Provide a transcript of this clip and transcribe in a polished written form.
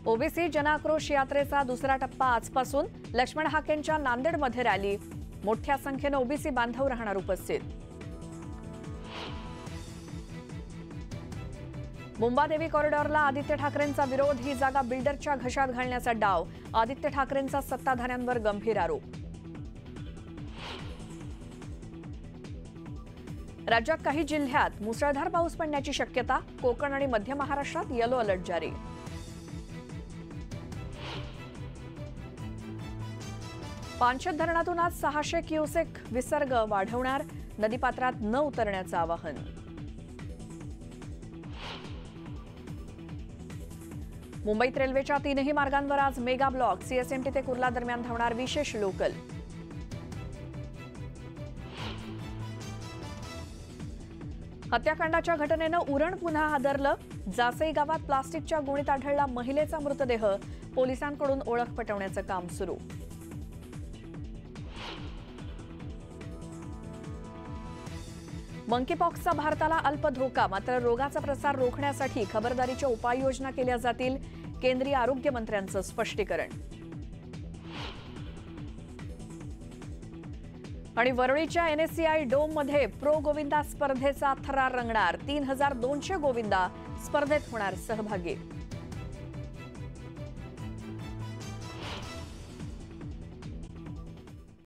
OBC जनआक्रोश यात्रेचा दुसरा टप्पा आजपासून लक्ष्मण हाकेंच्या नांदेडमध्ये रॅली। मोठ्या संख्येने ओबीसी बांधव राहणार उपस्थित। मुंबादेवी कॉरिडॉरला आदित्य ठाकरेंचा विरोध। ही जागा बिल्डरच्या घशात घालण्याचा डाव। आदित्य ठाकरेंचा सत्ताधाऱ्यांवर गंभीर आरोप। राज्यात काही जिल्ह्यात मुसळधार पाऊस पडण्याची शक्यता। कोकण आणि मध्य महाराष्ट्रात येलो अलर्ट जारी। पानशेत धरणातून आज 600 क्युसेक विसर्ग वाढवणार। नदीपात्रात न उतरण्याचं आवाहन। मुंबईत रेल्वेच्या 3ही मार्गांवर आज मेगा ब्लॉक। सीएसएमटी ते कुर्ला दरम्यान धावणार विशेष लोकल। हत्याकांडाच्या घटनेनं उरण पुन्हा हादरलं। जासई गावात प्लास्टिकच्या गोणीत आढळला महिलेचा मृतदेह। पोलिसांकडून ओळख पटवण्याचं काम सुरू। मंकीपॉक्सचा भारताला अल्प धोका, मात्र रोगाचा प्रसार रोखण्यासाठी खबरदारीच्या उपाययोजना केल्या जातील। केंद्रीय आरोग्य मंत्र्यांचं स्पष्टीकरण। आणि वरळीच्या एनएससीआय डोममध्ये प्रो गोविंदा स्पर्धेचा थरार रंगणार। 3200 गोविंदा स्पर्धेत होणार सहभागी।